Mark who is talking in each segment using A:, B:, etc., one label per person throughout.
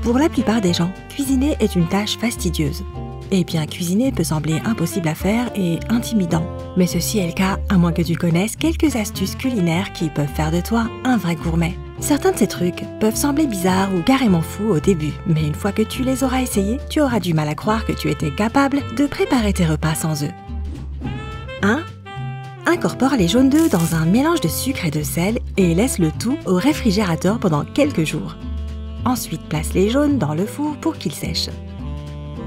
A: Pour la plupart des gens, cuisiner est une tâche fastidieuse. Eh bien, cuisiner peut sembler impossible à faire et intimidant. Mais ceci est le cas à moins que tu connaisses quelques astuces culinaires qui peuvent faire de toi un vrai gourmet. Certains de ces trucs peuvent sembler bizarres ou carrément fous au début, mais une fois que tu les auras essayés, tu auras du mal à croire que tu étais capable de préparer tes repas sans eux. 1. Incorpore les jaunes d'œufs dans un mélange de sucre et de sel et laisse le tout au réfrigérateur pendant quelques jours. Ensuite, place les jaunes dans le four pour qu'ils sèchent.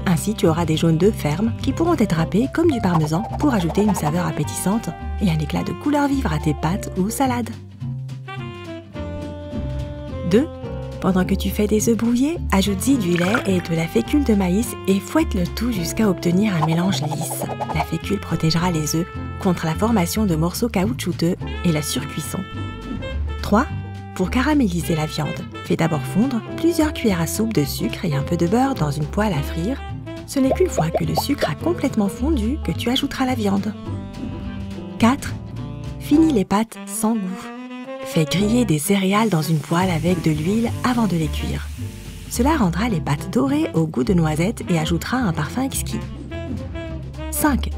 A: Ainsi, tu auras des jaunes d'œufs fermes qui pourront être râpés comme du parmesan pour ajouter une saveur appétissante et un éclat de couleur vive à tes pâtes ou salades. 2. Pendant que tu fais des œufs brouillés, ajoute-y du lait et de la fécule de maïs et fouette le tout jusqu'à obtenir un mélange lisse. La fécule protégera les œufs contre la formation de morceaux caoutchouteux et la surcuisson. 3. Pour caraméliser la viande, fais d'abord fondre plusieurs cuillères à soupe de sucre et un peu de beurre dans une poêle à frire. Ce n'est qu'une fois que le sucre a complètement fondu que tu ajouteras la viande. 4. Finis les pâtes sans goût. Fais griller des céréales dans une poêle avec de l'huile avant de les cuire. Cela rendra les pâtes dorées au goût de noisette et ajoutera un parfum exquis. 5.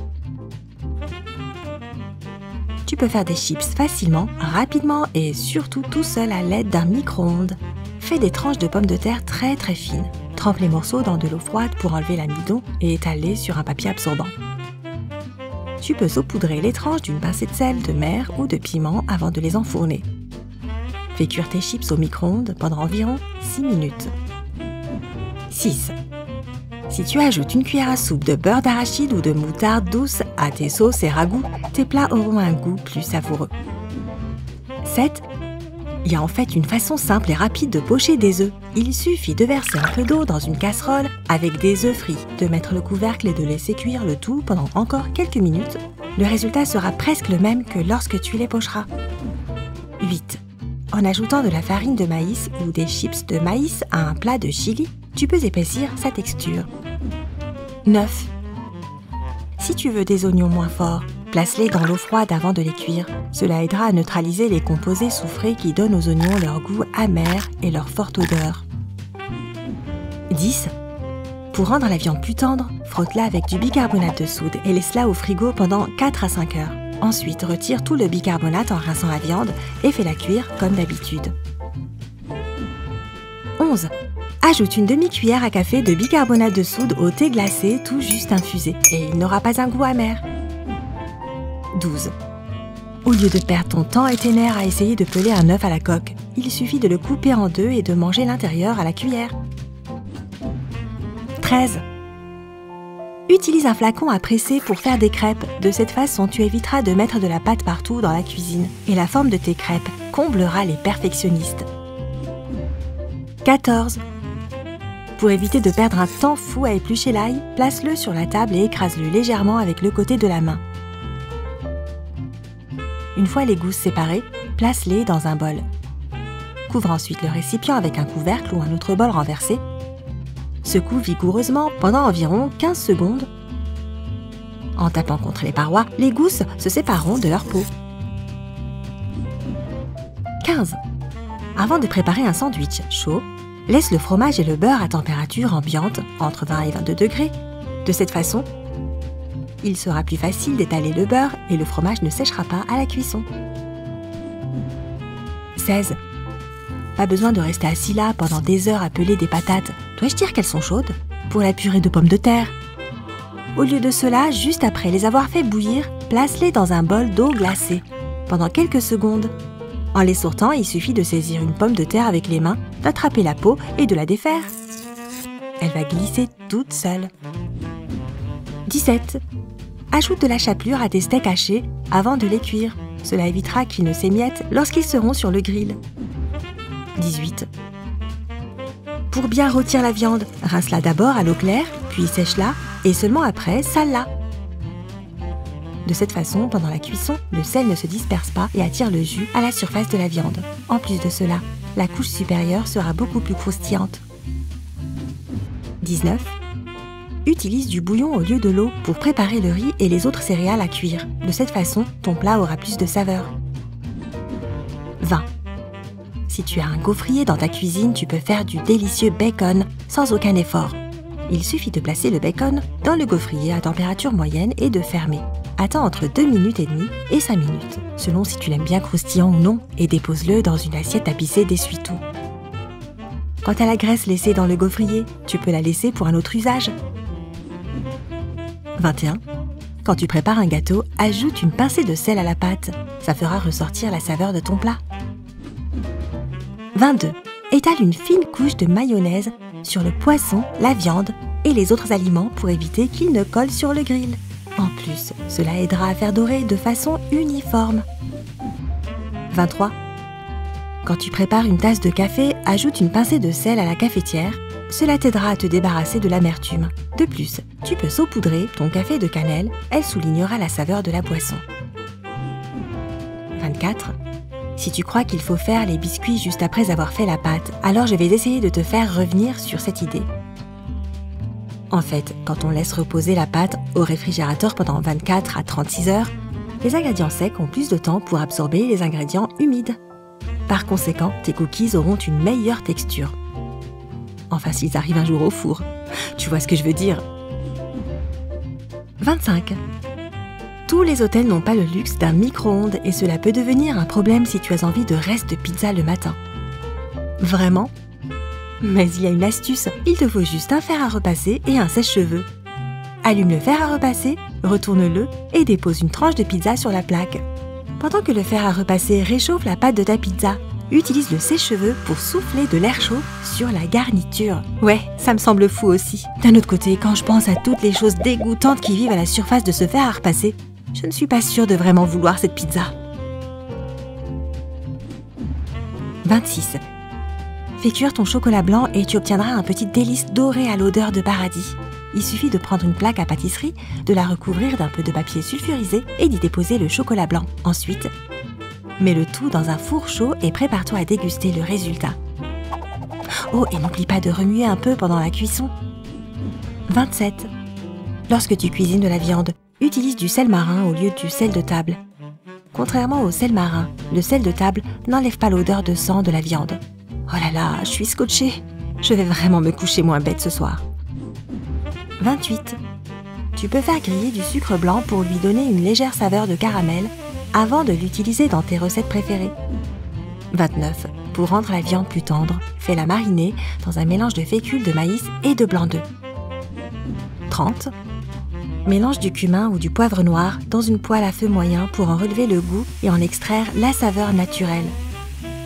A: Tu peux faire des chips facilement, rapidement et surtout tout seul à l'aide d'un micro-ondes. Fais des tranches de pommes de terre très fines. Trempe les morceaux dans de l'eau froide pour enlever l'amidon et étale-les sur un papier absorbant. Tu peux saupoudrer les tranches d'une pincée de sel, de mer ou de piment avant de les enfourner. Fais cuire tes chips au micro-ondes pendant environ 6 minutes. 6. Si tu ajoutes une cuillère à soupe de beurre d'arachide ou de moutarde douce à tes sauces et ragoûts, tes plats auront un goût plus savoureux. 7. Il y a en fait une façon simple et rapide de pocher des œufs. Il suffit de verser un peu d'eau dans une casserole avec des œufs frits, de mettre le couvercle et de laisser cuire le tout pendant encore quelques minutes. Le résultat sera presque le même que lorsque tu les pocheras. 8. En ajoutant de la farine de maïs ou des chips de maïs à un plat de chili, tu peux épaissir sa texture. 9. Si tu veux des oignons moins forts, place-les dans l'eau froide avant de les cuire. Cela aidera à neutraliser les composés soufrés qui donnent aux oignons leur goût amer et leur forte odeur. 10. Pour rendre la viande plus tendre, frotte-la avec du bicarbonate de soude et laisse-la au frigo pendant 4 à 5 heures. Ensuite, retire tout le bicarbonate en rinçant la viande et fais-la cuire comme d'habitude. 11. Ajoute une demi-cuillère à café de bicarbonate de soude au thé glacé tout juste infusé et il n'aura pas un goût amer. 12. Au lieu de perdre ton temps et tes nerfs à essayer de peler un œuf à la coque, il suffit de le couper en deux et de manger l'intérieur à la cuillère. 13. Utilise un flacon à presser pour faire des crêpes. De cette façon, tu éviteras de mettre de la pâte partout dans la cuisine et la forme de tes crêpes comblera les perfectionnistes. 14. Pour éviter de perdre un temps fou à éplucher l'ail, place-le sur la table et écrase-le légèrement avec le côté de la main. Une fois les gousses séparées, place-les dans un bol. Couvre ensuite le récipient avec un couvercle ou un autre bol renversé. Secoue vigoureusement pendant environ 15 secondes. En tapant contre les parois, les gousses se sépareront de leur peau. 15. Avant de préparer un sandwich chaud, laisse le fromage et le beurre à température ambiante, entre 20 et 22 degrés. De cette façon, il sera plus facile d'étaler le beurre et le fromage ne séchera pas à la cuisson. 16. Pas besoin de rester assis là pendant des heures à peler des patates. Dois-je dire qu'elles sont chaudes? Pour la purée de pommes de terre. Au lieu de cela, juste après les avoir fait bouillir, place-les dans un bol d'eau glacée pendant quelques secondes. En les sortant, il suffit de saisir une pomme de terre avec les mains, d'attraper la peau et de la défaire. Elle va glisser toute seule. 17. Ajoute de la chapelure à tes steaks hachés avant de les cuire. Cela évitera qu'ils ne s'émiettent lorsqu'ils seront sur le grill. 18. Pour bien rôtir la viande, rince-la d'abord à l'eau claire, puis sèche-la et seulement après, sale-la. De cette façon, pendant la cuisson, le sel ne se disperse pas et attire le jus à la surface de la viande. En plus de cela, la couche supérieure sera beaucoup plus croustillante. 19. Utilise du bouillon au lieu de l'eau pour préparer le riz et les autres céréales à cuire. De cette façon, ton plat aura plus de saveur. 20. Si tu as un gaufrier dans ta cuisine, tu peux faire du délicieux bacon sans aucun effort. Il suffit de placer le bacon dans le gaufrier à température moyenne et de fermer. Attends entre 2 minutes et demie et 5 minutes, selon si tu l'aimes bien croustillant ou non, et dépose-le dans une assiette tapissée d'essuie-tout. Quant à la graisse laissée dans le gaufrier, tu peux la laisser pour un autre usage. 21. Quand tu prépares un gâteau, ajoute une pincée de sel à la pâte. Ça fera ressortir la saveur de ton plat. 22. Étale une fine couche de mayonnaise sur le poisson, la viande et les autres aliments pour éviter qu'ils ne collent sur le grill. En plus, cela aidera à faire dorer de façon uniforme. 23. Quand tu prépares une tasse de café, ajoute une pincée de sel à la cafetière. Cela t'aidera à te débarrasser de l'amertume. De plus, tu peux saupoudrer ton café de cannelle, elle soulignera la saveur de la boisson. 24. Si tu crois qu'il faut faire les biscuits juste après avoir fait la pâte, alors je vais essayer de te faire revenir sur cette idée. En fait, quand on laisse reposer la pâte au réfrigérateur pendant 24 à 36 heures, les ingrédients secs ont plus de temps pour absorber les ingrédients humides. Par conséquent, tes cookies auront une meilleure texture. Enfin, s'ils arrivent un jour au four. Tu vois ce que je veux dire. 25. Tous les hôtels n'ont pas le luxe d'un micro-ondes et cela peut devenir un problème si tu as envie de restes de pizza le matin. Vraiment ? Mais il y a une astuce, il te faut juste un fer à repasser et un sèche-cheveux. Allume le fer à repasser, retourne-le et dépose une tranche de pizza sur la plaque. Pendant que le fer à repasser réchauffe la pâte de ta pizza, utilise le sèche-cheveux pour souffler de l'air chaud sur la garniture. Ouais, ça me semble fou aussi. D'un autre côté, quand je pense à toutes les choses dégoûtantes qui vivent à la surface de ce fer à repasser, je ne suis pas sûre de vraiment vouloir cette pizza. 26. Fais cuire ton chocolat blanc et tu obtiendras un petit délice doré à l'odeur de paradis. Il suffit de prendre une plaque à pâtisserie, de la recouvrir d'un peu de papier sulfurisé et d'y déposer le chocolat blanc. Ensuite, mets le tout dans un four chaud et prépare-toi à déguster le résultat. Oh, et n'oublie pas de remuer un peu pendant la cuisson. 27. Lorsque tu cuisines de la viande, utilise du sel marin au lieu du sel de table. Contrairement au sel marin, le sel de table n'enlève pas l'odeur de sang de la viande. Oh là là, je suis scotchée. Je vais vraiment me coucher moins bête ce soir. 28. Tu peux faire griller du sucre blanc pour lui donner une légère saveur de caramel avant de l'utiliser dans tes recettes préférées. 29. Pour rendre la viande plus tendre, fais-la mariner dans un mélange de fécule de maïs et de blanc d'œuf. 30. Mélange du cumin ou du poivre noir dans une poêle à feu moyen pour en relever le goût et en extraire la saveur naturelle.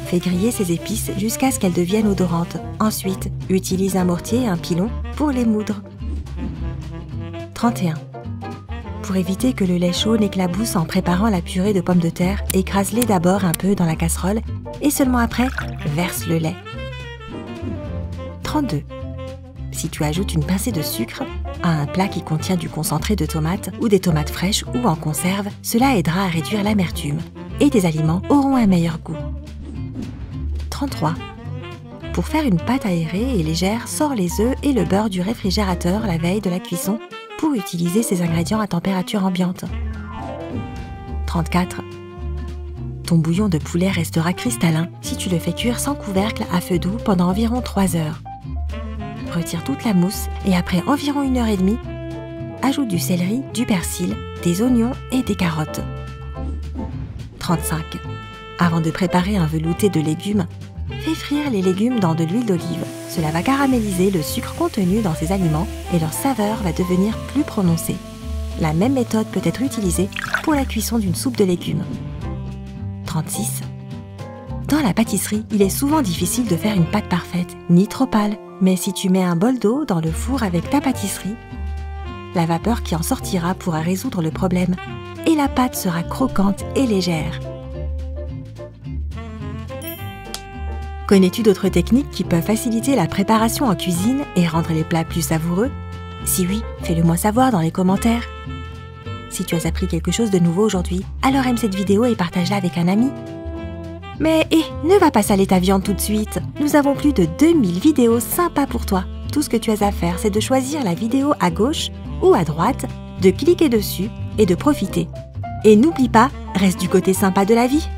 A: Fais griller ces épices jusqu'à ce qu'elles deviennent odorantes. Ensuite, utilise un mortier et un pilon pour les moudre. 31. Pour éviter que le lait chaud n'éclabousse en préparant la purée de pommes de terre, écrase-les d'abord un peu dans la casserole et seulement après, verse le lait. 32. Si tu ajoutes une pincée de sucre à un plat qui contient du concentré de tomates ou des tomates fraîches ou en conserve, cela aidera à réduire l'amertume et tes aliments auront un meilleur goût. 33. Pour faire une pâte aérée et légère, sors les œufs et le beurre du réfrigérateur la veille de la cuisson pour utiliser ces ingrédients à température ambiante. 34. Ton bouillon de poulet restera cristallin si tu le fais cuire sans couvercle à feu doux pendant environ 3 heures. Retire toute la mousse et après environ 1h30, ajoute du céleri, du persil, des oignons et des carottes. 35. Avant de préparer un velouté de légumes, fais frire les légumes dans de l'huile d'olive. Cela va caraméliser le sucre contenu dans ces aliments et leur saveur va devenir plus prononcée. La même méthode peut être utilisée pour la cuisson d'une soupe de légumes. 36. Dans la pâtisserie, il est souvent difficile de faire une pâte parfaite, ni trop pâle. Mais si tu mets un bol d'eau dans le four avec ta pâtisserie, la vapeur qui en sortira pourra résoudre le problème et la pâte sera croquante et légère. Connais-tu d'autres techniques qui peuvent faciliter la préparation en cuisine et rendre les plats plus savoureux? Si oui, fais-le moi savoir dans les commentaires. Si tu as appris quelque chose de nouveau aujourd'hui, alors aime cette vidéo et partage-la avec un ami. Mais ne va pas saler ta viande tout de suite. Nous avons plus de 2000 vidéos sympas pour toi. Tout ce que tu as à faire, c'est de choisir la vidéo à gauche ou à droite, de cliquer dessus et de profiter. Et n'oublie pas, reste du côté sympa de la vie.